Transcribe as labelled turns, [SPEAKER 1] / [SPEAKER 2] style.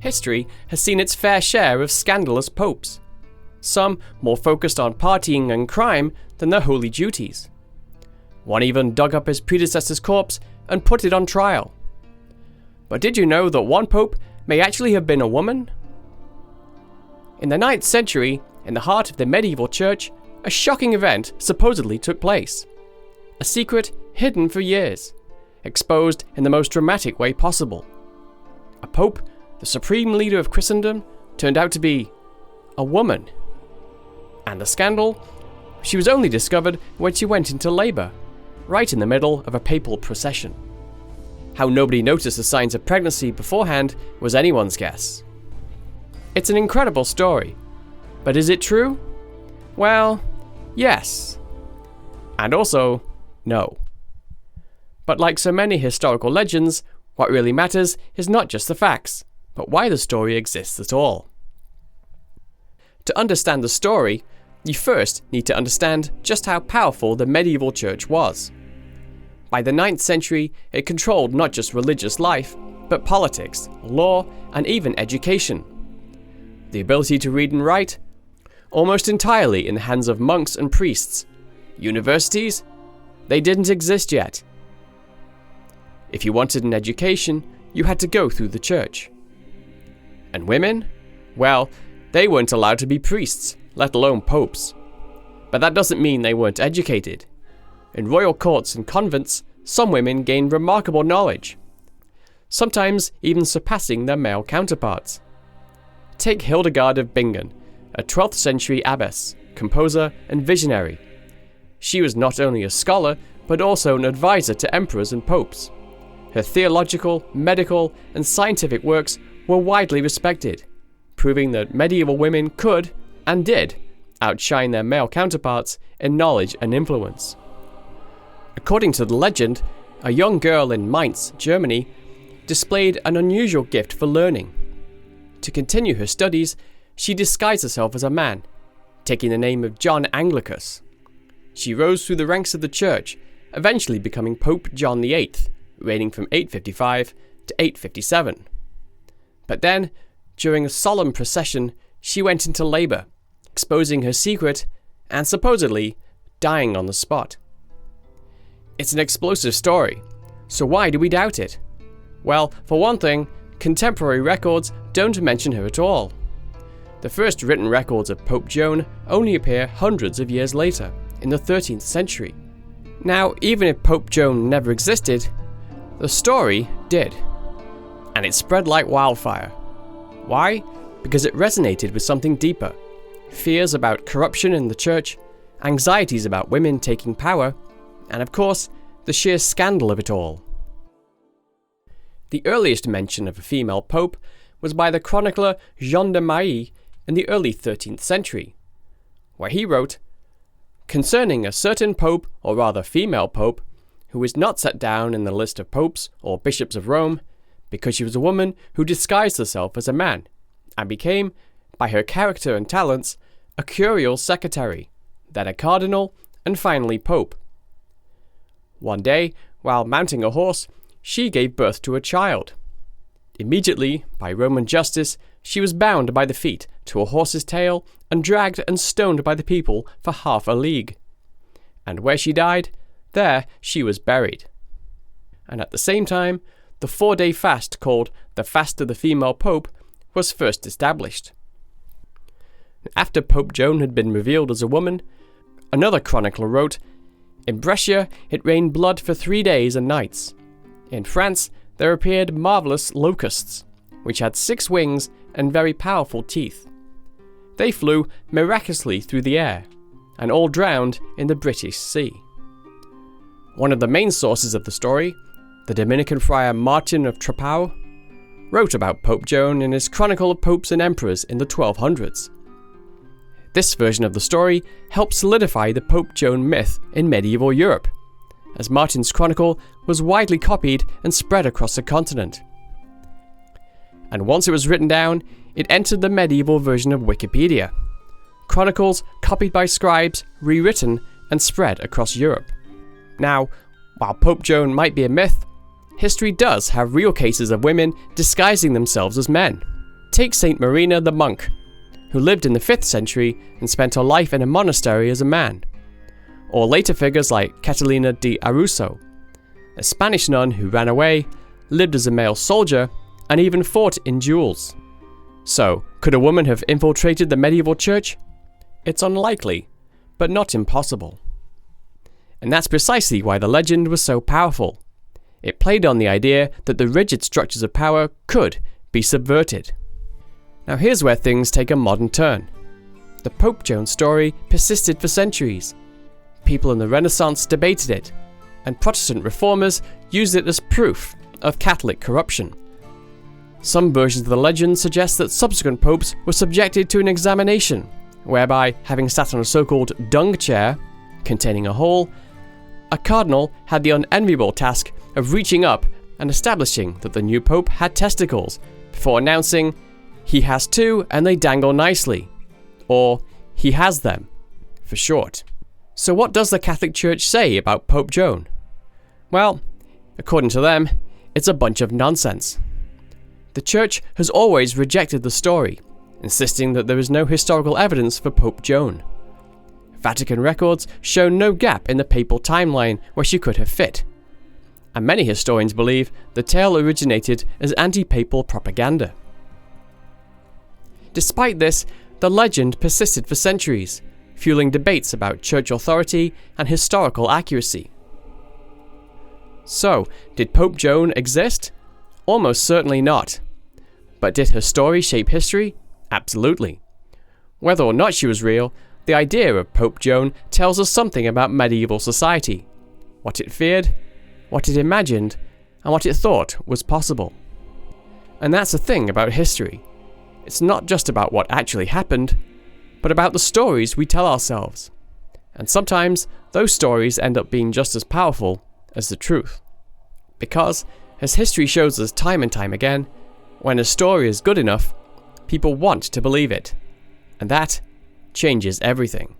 [SPEAKER 1] history has seen its fair share of scandalous popes, some more focused on partying and crime than their holy duties. One even dug up his predecessor's corpse and put it on trial. But did you know that one pope may actually have been a woman? In the 9th century, in the heart of the medieval church, a shocking event supposedly took place. A secret hidden for years, exposed in the most dramatic way possible. A pope, the supreme leader of Christendom, turned out to be a woman. And the scandal? She was only discovered when she went into labour, right in the middle of a papal procession. How nobody noticed the signs of pregnancy beforehand was anyone's guess. It's an incredible story, but is it true? Well, yes. And also, no. But like so many historical legends, what really matters is not just the facts, but why the story exists at all. To understand the story, you first need to understand just how powerful the medieval church was. By the 9th century, it controlled not just religious life, but politics, law, and even education. The ability to read and write, almost entirely in the hands of monks and priests. Universities? They didn't exist yet. If you wanted an education, you had to go through the church. And women? Well, they weren't allowed to be priests, let alone popes. But that doesn't mean they weren't educated. In royal courts and convents, some women gained remarkable knowledge, sometimes even surpassing their male counterparts. Take Hildegard of Bingen, a 12th century abbess, composer, and visionary. She was not only a scholar, but also an advisor to emperors and popes. Her theological, medical, and scientific works were widely respected, proving that medieval women could, and did, outshine their male counterparts in knowledge and influence. According to the legend, a young girl in Mainz, Germany, displayed an unusual gift for learning. To continue her studies, she disguised herself as a man, taking the name of John Anglicus. She rose through the ranks of the church, eventually becoming Pope John VIII, reigning from 855 to 857. But then, during a solemn procession, she went into labour, exposing her secret and supposedly dying on the spot. It's an explosive story, so why do we doubt it? Well, for one thing, contemporary records don't mention her at all. The first written records of Pope Joan only appear hundreds of years later, in the 13th century. Now, even if Pope Joan never existed, the story did. And it spread like wildfire. Why? Because it resonated with something deeper. Fears about corruption in the church, anxieties about women taking power, and of course, the sheer scandal of it all. The earliest mention of a female pope was by the chronicler Jean de Mailly in the early 13th century, where he wrote, "Concerning a certain pope, or rather female pope, who is not set down in the list of popes or bishops of Rome, because she was a woman who disguised herself as a man, and became, by her character and talents, a curial secretary, then a cardinal, and finally pope. One day, while mounting a horse, she gave birth to a child. Immediately, by Roman justice, she was bound by the feet to a horse's tail and dragged and stoned by the people for half a league. And where she died, there she was buried. And at the same time, the 4-day fast called the Fast of the Female Pope was first established. After Pope Joan had been revealed as a woman, another chronicler wrote, "In Brescia it rained blood for 3 days and nights. In France there appeared marvellous locusts, which had 6 wings and very powerful teeth. They flew miraculously through the air, and all drowned in the British Sea." One of the main sources of the story, the Dominican friar Martin of Trapao, wrote about Pope Joan in his Chronicle of Popes and Emperors in the 1200s. This version of the story helped solidify the Pope Joan myth in medieval Europe, as Martin's chronicle was widely copied and spread across the continent. And once it was written down, it entered the medieval version of Wikipedia. Chronicles copied by scribes, rewritten, and spread across Europe. Now, while Pope Joan might be a myth, history does have real cases of women disguising themselves as men. Take Saint Marina the monk, who lived in the 5th century and spent her life in a monastery as a man. Or later figures like Catalina de Aruso, a Spanish nun who ran away, lived as a male soldier, and even fought in duels. So, could a woman have infiltrated the medieval church? It's unlikely, but not impossible. And that's precisely why the legend was so powerful. It played on the idea that the rigid structures of power could be subverted. Now here's where things take a modern turn. The Pope Joan story persisted for centuries. People in the Renaissance debated it, and Protestant reformers used it as proof of Catholic corruption. Some versions of the legend suggest that subsequent popes were subjected to an examination, whereby, having sat on a so-called dung chair, containing a hole, a cardinal had the unenviable task of reaching up and establishing that the new pope had testicles, before announcing, "He has two and they dangle nicely," or "He has them," for short. So what does the Catholic Church say about Pope Joan? Well, according to them, it's a bunch of nonsense. The Church has always rejected the story, insisting that there is no historical evidence for Pope Joan. Vatican records show no gap in the papal timeline where she could have fit. And many historians believe the tale originated as anti-papal propaganda. Despite this, the legend persisted for centuries, fueling debates about church authority and historical accuracy. So, did Pope Joan exist? Almost certainly not. But did her story shape history? Absolutely. Whether or not she was real, the idea of Pope Joan tells us something about medieval society, what it feared, what it imagined, and what it thought was possible. And that's the thing about history. It's not just about what actually happened, but about the stories we tell ourselves. And sometimes those stories end up being just as powerful as the truth. Because, as history shows us time and time again, when a story is good enough, people want to believe it. And that changes everything.